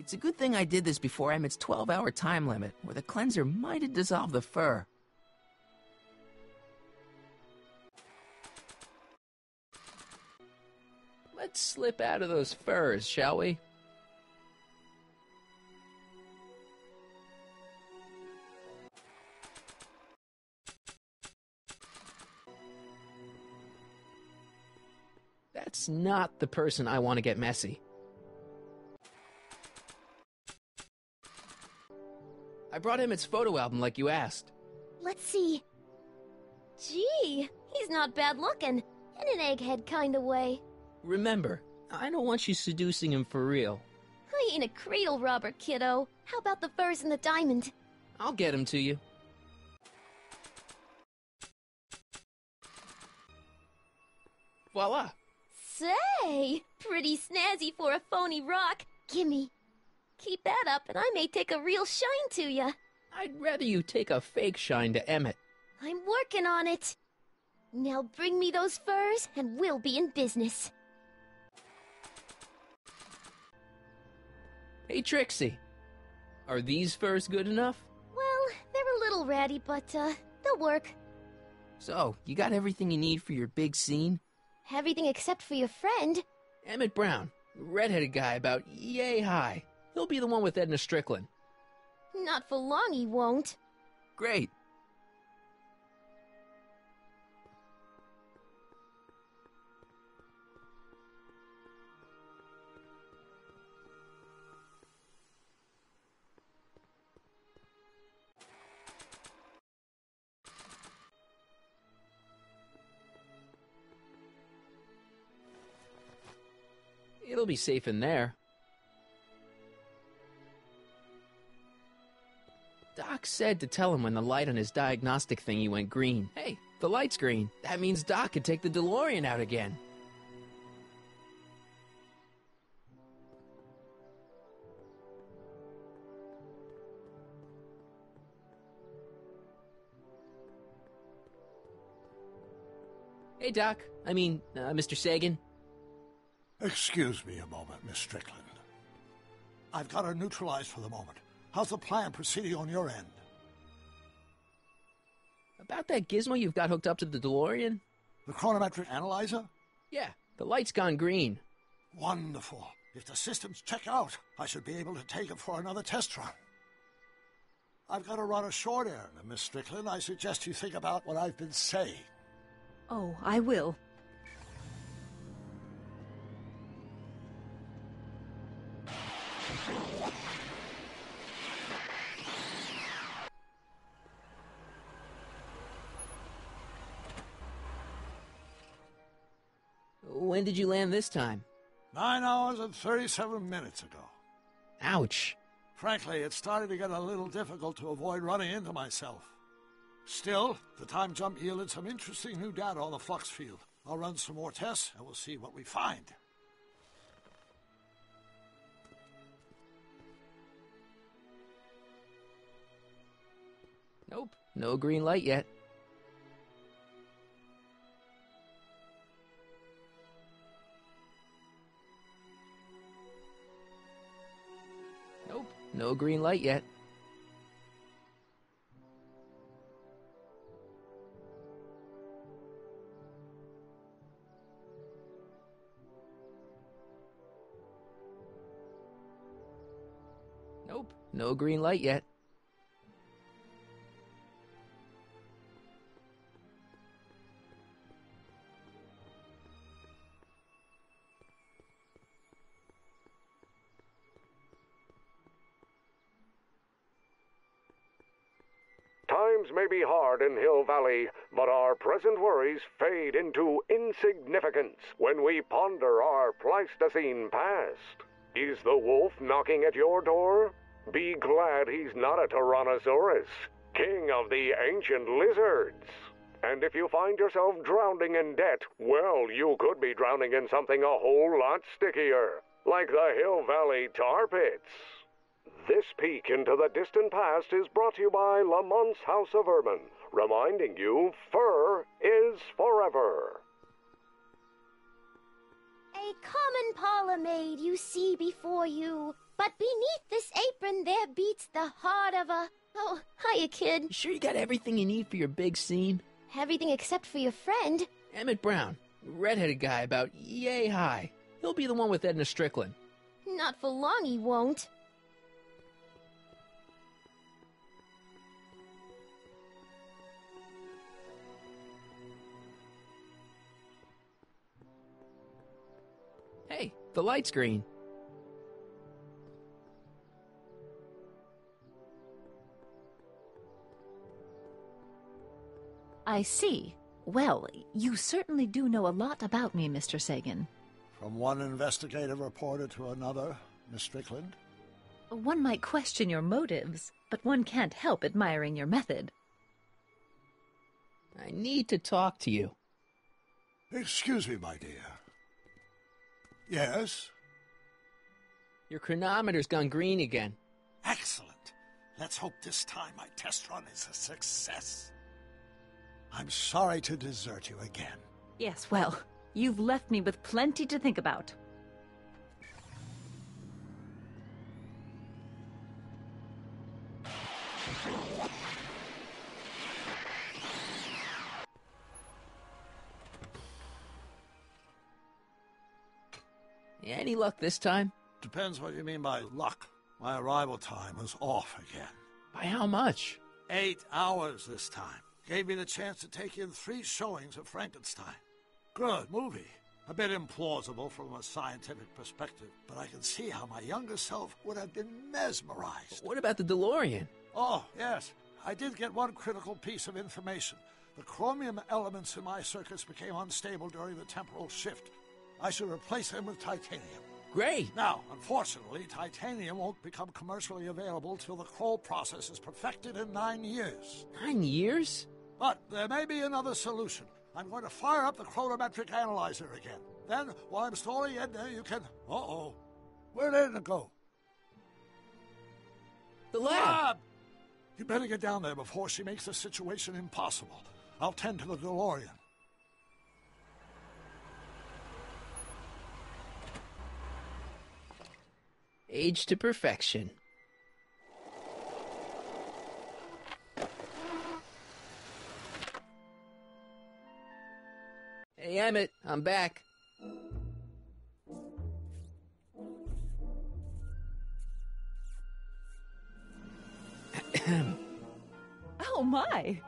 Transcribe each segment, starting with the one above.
It's a good thing I did this before Emmett's 12-hour time limit, or the cleanser might have dissolved the fur. Let's slip out of those furs, shall we? That's not the person I want to get messy. I brought Emmett's photo album like you asked. Let's see. Gee, he's not bad looking, in an egghead kind of way. Remember, I don't want you seducing him for real. I ain't a cradle robber, kiddo. How about the furs and the diamond? I'll get him to you. Voila! Say, pretty snazzy for a phony rock. Gimme. Keep that up and I may take a real shine to ya. I'd rather you take a fake shine to Emmett. I'm working on it. Now bring me those furs and we'll be in business. Hey, Trixie. Are these furs good enough? Well, they're a little ratty, but, they'll work. So, you got everything you need for your big scene? Everything except for your friend. Emmett Brown, redheaded guy about yay high. He'll be the one with Edna Strickland. Not for long he won't. Great. It'll be safe in there. Doc said to tell him when the light on his diagnostic thingy went green. Hey, the light's green. That means Doc could take the DeLorean out again. Hey, Doc. Mr. Sagan. Excuse me a moment, Miss Strickland. I've got her neutralized for the moment. How's the plan proceeding on your end? About that gizmo you've got hooked up to the DeLorean? The chronometric analyzer? Yeah, the light's gone green. Wonderful. If the systems check out, I should be able to take it for another test run. I've got to run a short errand, and Miss Strickland, I suggest you think about what I've been saying. Oh, I will. When did you land this time? 9 hours and 37 minutes ago. Ouch. Frankly, it started to get a little difficult to avoid running into myself. Still, the time jump yielded some interesting new data on the flux field. I'll run some more tests, and we'll see what we find. Nope, no green light yet. Nope, no green light yet. Nope, no green light yet. Times may be hard in Hill Valley, but our present worries fade into insignificance when we ponder our Pleistocene past. Is the wolf knocking at your door? Be glad he's not a Tyrannosaurus, king of the ancient lizards. And if you find yourself drowning in debt, well, you could be drowning in something a whole lot stickier, like the Hill Valley tar pits. This peek into the distant past is brought to you by Lamont's House of Urban, reminding you fur is forever. A common parlor maid you see before you, But beneath this apron there beats the heart of a... Oh, hiya, kid. You sure you got everything you need for your big scene? Everything except for your friend. Emmett Brown, redheaded guy about yay high. He'll be the one with Edna Strickland. Not for long he won't. Hey, the light's green. I see. Well, you certainly do know a lot about me, Mr. Sagan. From one investigative reporter to another, Miss Strickland. One might question your motives, but one can't help admiring your method. I need to talk to you. Excuse me, my dear. Yes? Your chronometer's gone green again. Excellent. Let's hope this time my test run is a success. I'm sorry to desert you again. Yes, well, you've left me with plenty to think about. Any luck this time? Depends what you mean by luck. My arrival time was off again. By how much? 8 hours this time. Gave me the chance to take in 3 showings of Frankenstein. Good movie. A bit implausible from a scientific perspective, but I can see how my younger self would have been mesmerized. What about the DeLorean? Oh, yes. I did get one critical piece of information. The chromium elements in my circuits became unstable during the temporal shift. I should replace them with titanium. Great. Now, unfortunately, titanium won't become commercially available till the Kroll process is perfected in 9 years. 9 years? But there may be another solution. I'm going to fire up the chronometric analyzer again. Then, while I'm stalling Edna, you can... Uh-oh. Where did Edna go? The lab! You better get down there before she makes the situation impossible. I'll tend to the DeLorean. Age to perfection. Hey, Emmett, I'm back. Oh, my!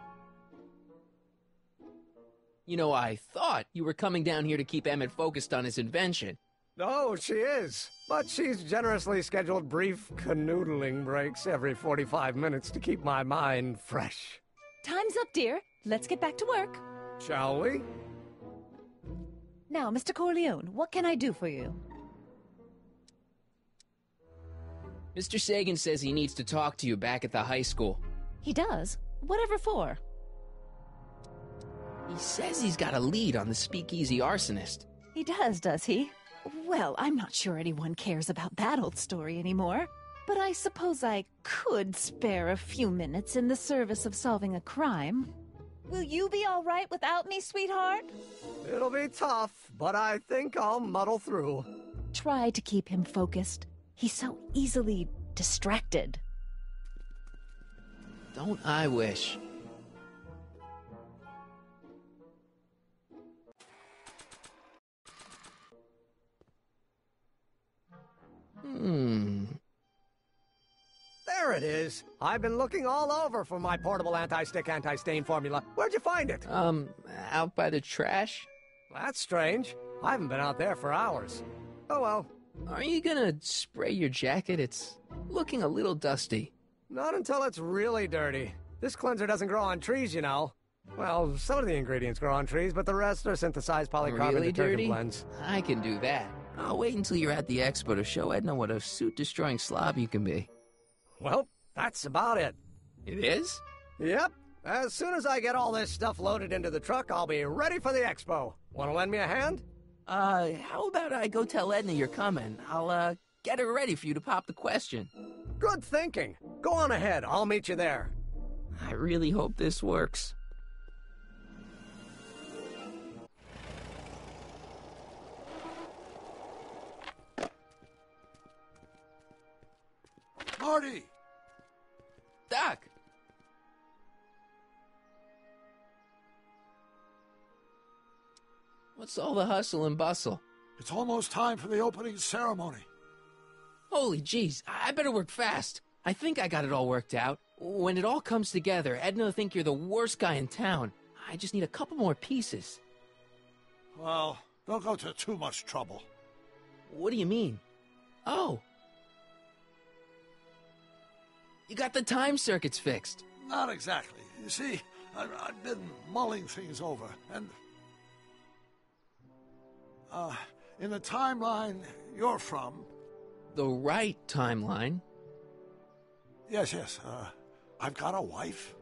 You know, I thought you were coming down here to keep Emmett focused on his invention. Oh, she is. But she's generously scheduled brief canoodling breaks every 45 minutes to keep my mind fresh. Time's up, dear. Let's get back to work. Shall we? Now, Mr. Corleone, what can I do for you? Mr. Sagan says he needs to talk to you back at the high school. He does? Whatever for? He says he's got a lead on the speakeasy arsonist. He does he? Well, I'm not sure anyone cares about that old story anymore. But I suppose I could spare a few minutes in the service of solving a crime. Will you be all right without me, sweetheart? It'll be tough, but I think I'll muddle through. Try to keep him focused. He's so easily distracted. Don't I wish? There it is. I've been looking all over for my portable anti-stick, anti-stain formula. Where'd you find it? Out by the trash? That's strange. I haven't been out there for hours. Oh well. Are you gonna spray your jacket? It's looking a little dusty. Not until it's really dirty. This cleanser doesn't grow on trees, you know. Well, some of the ingredients grow on trees, but the rest are synthesized polycarbonate Really detergent dirty? blends. I can do that. I'll wait until you're at the expo to show Edna what a suit-destroying slob you can be. Well, that's about it. It is? Yep. As soon as I get all this stuff loaded into the truck, I'll be ready for the expo. Want to lend me a hand? How about I go tell Edna you're coming? I'll, get her ready for you to pop the question. Good thinking. Go on ahead. I'll meet you there. I really hope this works. Marty! Doc! What's all the hustle and bustle? It's almost time for the opening ceremony. Holy jeez, I better work fast. I think I got it all worked out. When it all comes together, Edna will think you're the worst guy in town. I just need a couple more pieces. Well, don't go to too much trouble. What do you mean? Oh. You got the time circuits fixed. Not exactly. You see, I've been mulling things over, and... in the timeline you're from... The right timeline? Yes, I've got a wife.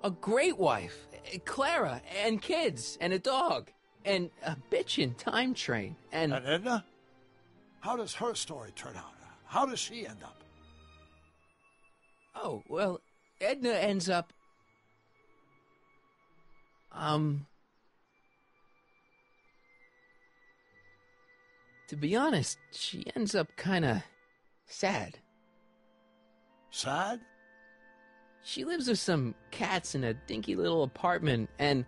A great wife. Clara, and kids, and a dog. And a bitchin' time train, and... And Edna? How does her story turn out? How does she end up? Oh, well, Edna ends up... To be honest, she ends up kinda... sad. Sad? She lives with some cats in a dinky little apartment, and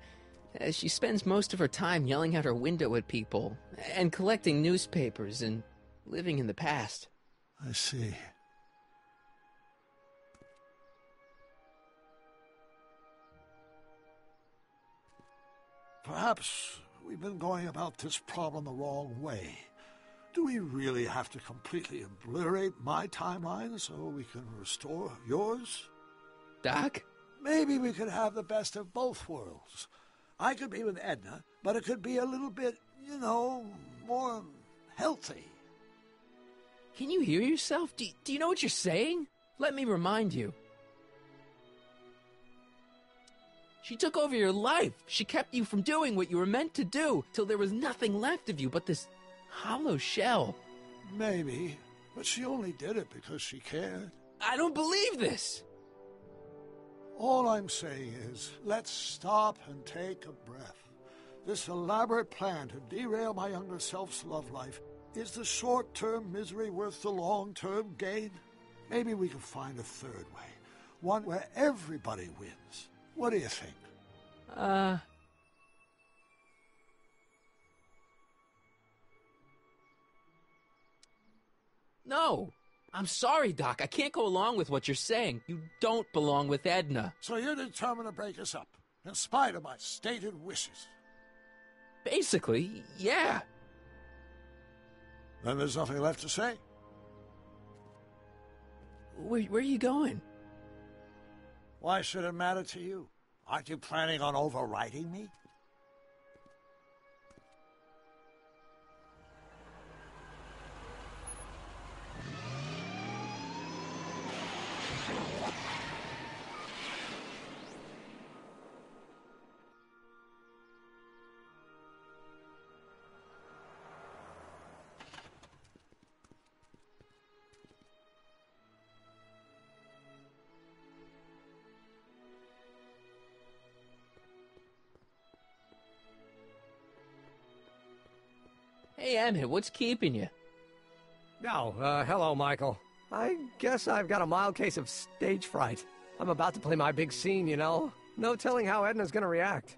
she spends most of her time yelling out her window at people, and collecting newspapers, and living in the past. I see. Perhaps we've been going about this problem the wrong way. Do we really have to completely obliterate my timeline so we can restore yours? Doc? Maybe we could have the best of both worlds. I could be with Edna, but it could be a little bit, more healthy. Can you hear yourself? Do you know what you're saying? Let me remind you. She took over your life. She kept you from doing what you were meant to do, till there was nothing left of you but this hollow shell. Maybe, but she only did it because she cared. I don't believe this. All I'm saying is, let's stop and take a breath. This elaborate plan to derail my younger self's love life, is the short-term misery worth the long-term gain? Maybe we can find a third way, one where everybody wins. What do you think? No. I'm sorry, Doc. I can't go along with what you're saying. You don't belong with Edna. So you're determined to break us up, in spite of my stated wishes? Basically, yeah. Then there's nothing left to say. Where are you going? Why should it matter to you? Aren't you planning on overriding me? Hey, Emmett, what's keeping you? Oh, hello, Michael. I guess I've got a mild case of stage fright. I'm about to play my big scene, No telling how Edna's gonna react.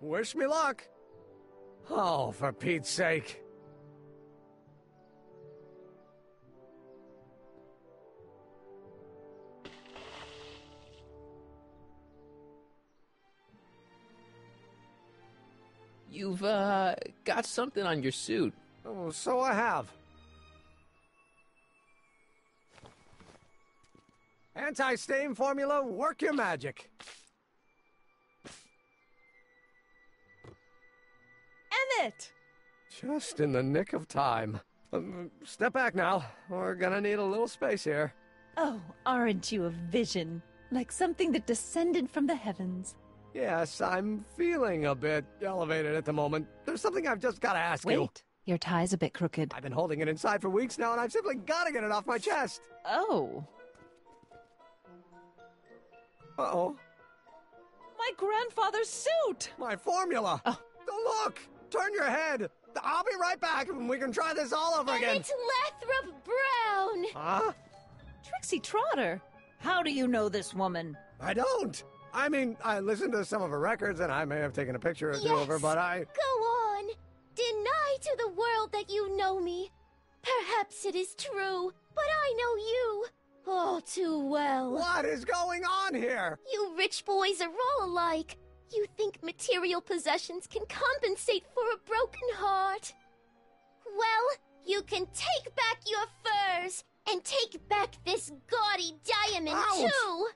Wish me luck. Oh, for Pete's sake. You've, got something on your suit. Oh, so I have. Anti-stain formula, work your magic. Emmett! Just in the nick of time. Step back now. We're gonna need a little space here. Oh, aren't you a vision? Like something that descended from the heavens. Yes, I'm feeling a bit elevated at the moment. There's something I've just gotta ask you. Wait, your tie's a bit crooked. I've been holding it inside for weeks now, and I've simply gotta get it off my chest. Oh. Uh-oh. My grandfather's suit! My formula! Oh. Look! Turn your head! I'll be right back, and we can try this all over again. Emmett Lathrop Brown! Huh? Trixie Trotter? How do you know this woman? I don't. I mean, I listened to some of her records, and I may have taken a picture or two of her, but I... Go on. Deny to the world that you know me. Perhaps it is true, but I know you all too well. What is going on here? You rich boys are all alike. You think material possessions can compensate for a broken heart. Well, you can take back your furs and take back this gaudy diamond, Ouch! too.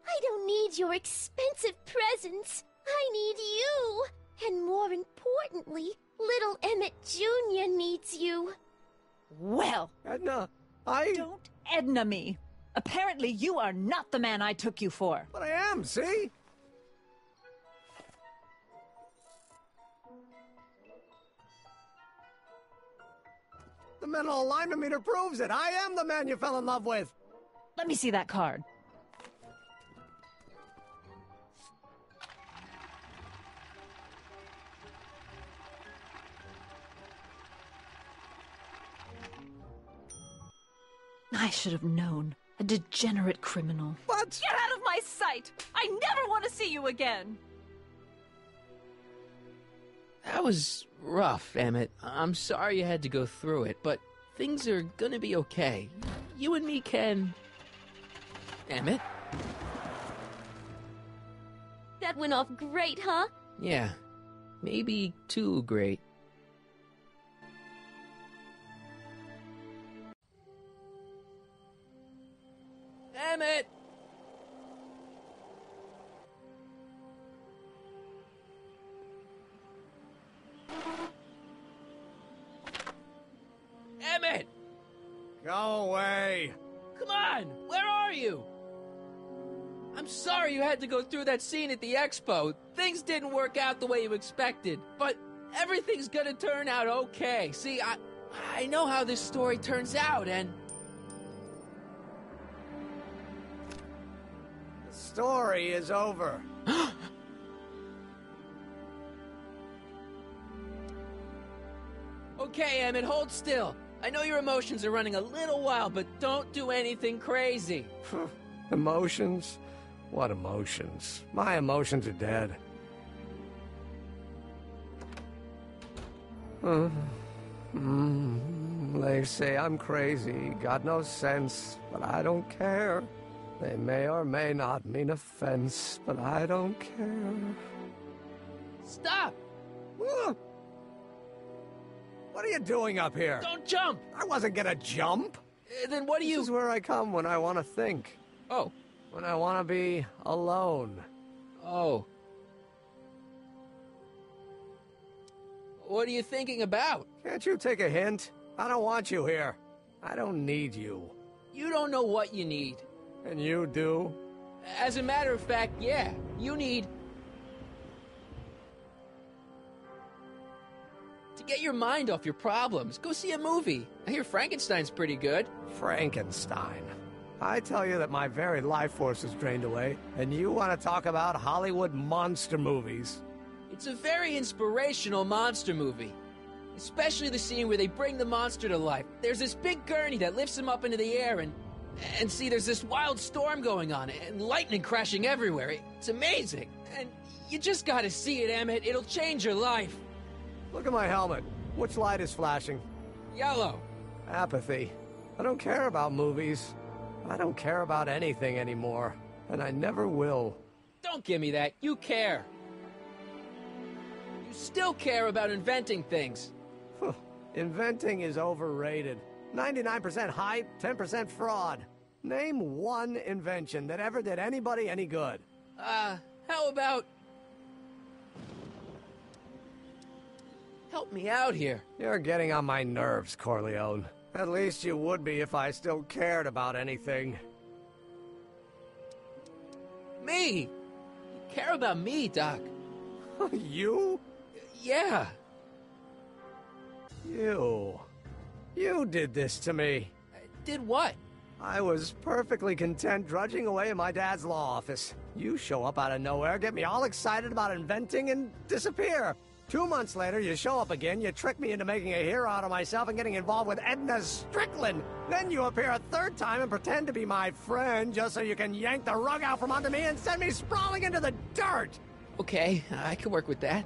I don't need your expensive presents. I need you. And more importantly, little Emmett Jr. needs you. Well, Edna, don't Edna me. Apparently you are not the man I took you for. But I am, see? The mental alignment meter proves it. I am the man you fell in love with. Let me see that card. I should have known. A degenerate criminal. What? Get out of my sight! I never want to see you again! That was rough, Emmett. I'm sorry you had to go through it, but things are gonna be okay. You and me can... Emmett? That went off great, huh? Yeah, maybe too great. Emmett! Emmett! Go away. Come on! Where are you? I'm sorry you had to go through that scene at the expo. Things didn't work out the way you expected, but everything's gonna turn out okay. See, I know how this story turns out, and... The story is over. Okay, Emmett, hold still. I know your emotions are running a little wild, but don't do anything crazy. Emotions? What emotions? My emotions are dead. They say I'm crazy, got no sense, but I don't care. They may or may not mean offense, but I don't care. Stop! What are you doing up here? Don't jump! I wasn't gonna jump. Then what do you... This is where I come when I want to think. Oh. When I want to be alone. Oh. What are you thinking about? Can't you take a hint? I don't want you here. I don't need you. You don't know what you need. And you do? As a matter of fact, yeah. You need... to get your mind off your problems. Go see a movie. I hear Frankenstein's pretty good. Frankenstein. I tell you that my very life force is drained away, and you want to talk about Hollywood monster movies. It's a very inspirational monster movie. Especially the scene where they bring the monster to life. There's this big gurney that lifts him up into the air, and see, there's this wild storm going on, and lightning crashing everywhere. It's amazing. And you just gotta see it, Emmett. It'll change your life. Look at my helmet. Which light is flashing? Yellow. Apathy. I don't care about movies. I don't care about anything anymore. And I never will. Don't give me that. You care. You still care about inventing things. Inventing is overrated. 99% hype, 10% fraud. Name one invention that ever did anybody any good. How about... help me out here. You're getting on my nerves, Corleone. At least you would be if I still cared about anything. Me? You care about me, Doc. You? Yeah. You did this to me. Did what? I was perfectly content drudging away in my dad's law office. You show up out of nowhere, get me all excited about inventing, and disappear. 2 months later, you show up again, you trick me into making a hero out of myself and getting involved with Edna Strickland. Then you appear a third time and pretend to be my friend just so you can yank the rug out from under me and send me sprawling into the dirt. Okay, I can work with that.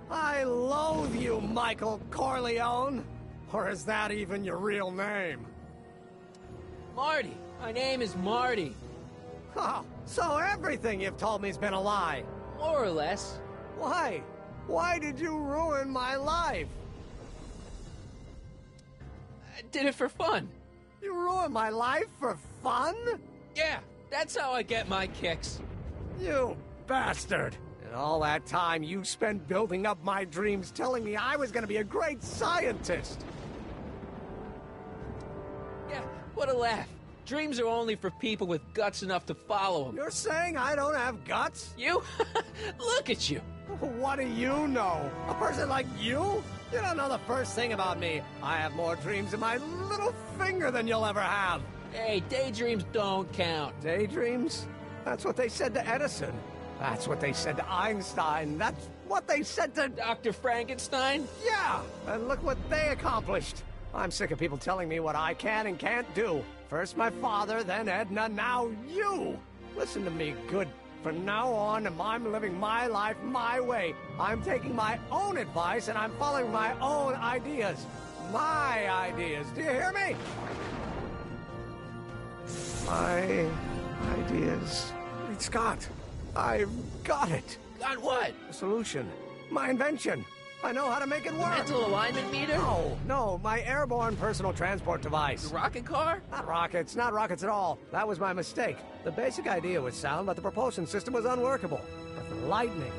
I loathe you, Michael Corleone. Or is that even your real name? Marty. My name is Marty. Oh, so everything you've told me's been a lie. More or less. Why? Why did you ruin my life? I did it for fun. You ruined my life for fun? Yeah, that's how I get my kicks. You bastard! And all that time you spent building up my dreams, telling me I was gonna be a great scientist. Yeah, what a laugh. Dreams are only for people with guts enough to follow them. You're saying I don't have guts? You? Look at you. What do you know? A person like you? You don't know the first thing about me. I have more dreams in my little finger than you'll ever have. Hey, daydreams don't count. Daydreams? That's what they said to Edison. That's what they said to Einstein. That's what they said to... Dr. Frankenstein? Yeah, and look what they accomplished. I'm sick of people telling me what I can and can't do. First my father, then Edna, now you. Listen to me, good. From now on, I'm living my life my way. I'm taking my own advice and I'm following my own ideas. My ideas. Do you hear me? My ideas. Wait, Scott, I've got it. Got what? A solution. My invention. I know how to make it work. Mental alignment meter? No, my airborne personal transport device. The rocket car? Not rockets at all. That was my mistake. The basic idea was sound, but the propulsion system was unworkable. But the lightning.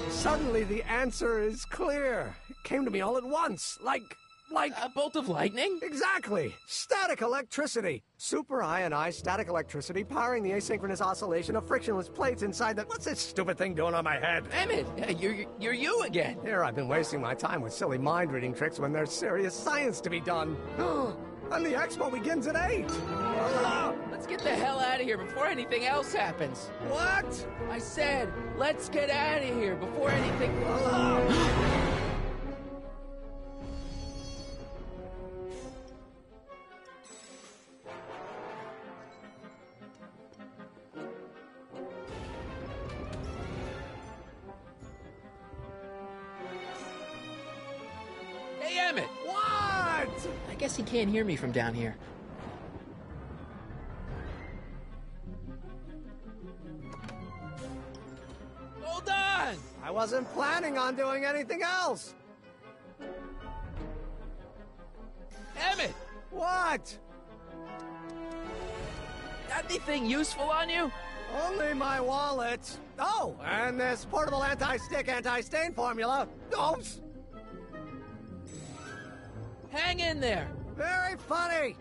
Suddenly the answer is clear. It came to me all at once, like... A bolt of lightning? Exactly. Static electricity. Super ionized static electricity powering the asynchronous oscillation of frictionless plates inside the... What's this stupid thing doing on my head? Emmett, you're you again. Here I've been wasting my time with silly mind-reading tricks when there's serious science to be done. And the expo begins at 8. Let's get the hell out of here before anything else happens. What? I said, let's get out of here before anything... Hey, Emmett! What? I guess he can't hear me from down here. Hold on! I wasn't planning on doing anything else. Emmett! What? Got anything useful on you? Only my wallet. Oh, and this portable anti-stick, anti-stain formula. Oops. Hang in there. Very funny.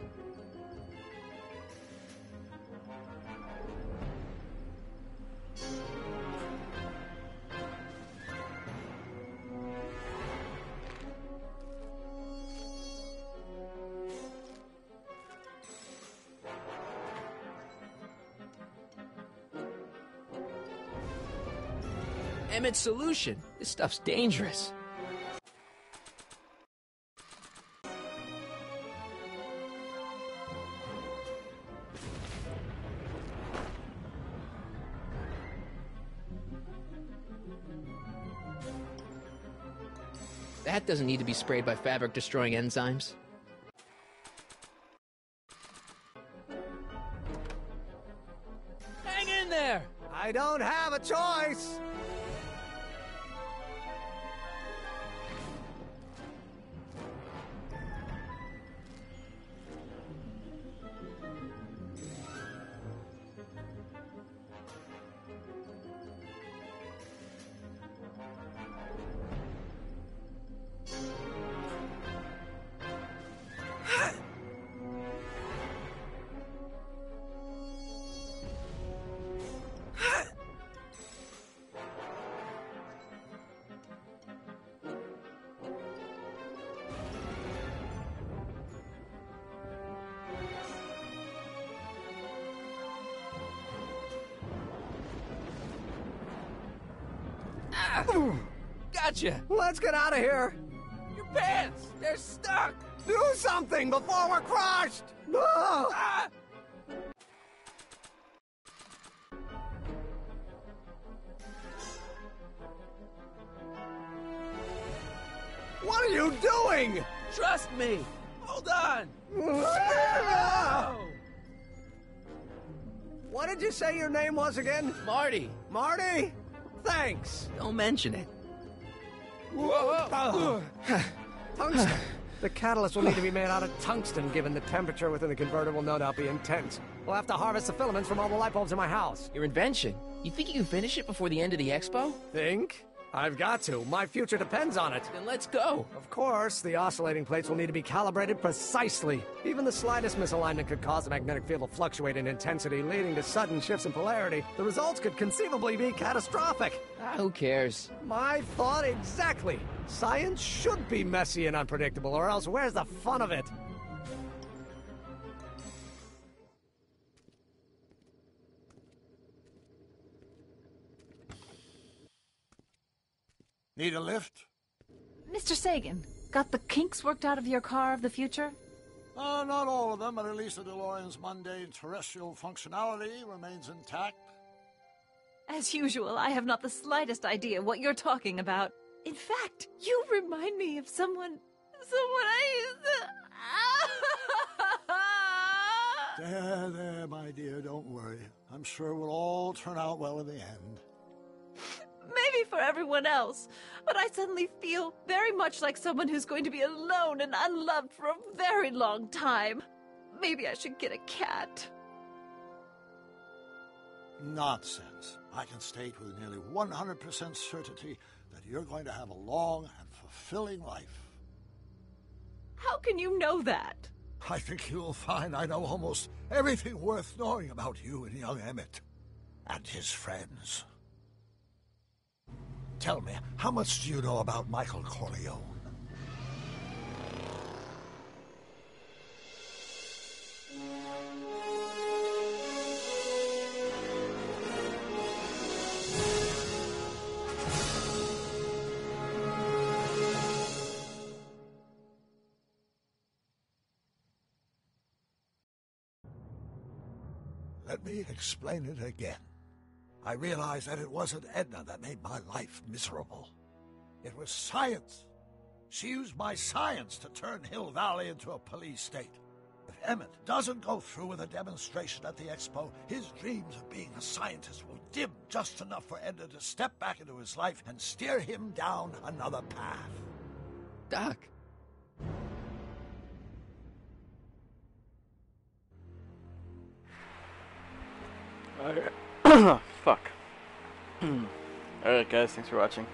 Emmett's solution. This stuff's dangerous. That doesn't need to be sprayed by fabric-destroying enzymes. Hang in there! I don't have a choice. Gotcha! Let's get out of here. Your pants! They're stuck! Do something before we're crushed! Ah! What are you doing? Trust me! Hold on! What did you say your name was again? Marty! Marty? Thanks. Don't mention it. Tungsten. The catalyst will need to be made out of tungsten, given the temperature within the converter will no doubt be intense. We'll have to harvest the filaments from all the light bulbs in my house. Your invention. You think you can finish it before the end of the expo? Think? I've got to. My future depends on it. Then let's go. Of course, the oscillating plates will need to be calibrated precisely. Even the slightest misalignment could cause the magnetic field to fluctuate in intensity, leading to sudden shifts in polarity. The results could conceivably be catastrophic. Who cares? My thought exactly. Science should be messy and unpredictable, or else where's the fun of it? Need a lift? Mr. Sagan, got the kinks worked out of your car of the future? Not all of them, but at least the DeLorean's mundane terrestrial functionality remains intact. As usual, I have not the slightest idea what you're talking about. In fact, you remind me of someone I used to... There, my dear, don't worry. I'm sure we'll all turn out well in the end. Maybe for everyone else, but I suddenly feel very much like someone who's going to be alone and unloved for a very long time. Maybe I should get a cat. Nonsense. I can state with nearly 100% certainty that you're going to have a long and fulfilling life. How can you know that? I think you'll find I know almost everything worth knowing about you and young Emmett and his friends. Tell me, how much do you know about Michael Corleone? Let me explain it again. I realized that it wasn't Edna that made my life miserable. It was science. She used my science to turn Hill Valley into a police state. If Emmett doesn't go through with a demonstration at the expo, his dreams of being a scientist will dim just enough for Edna to step back into his life and steer him down another path. Doc. Fuck. Alright guys, thanks for watching.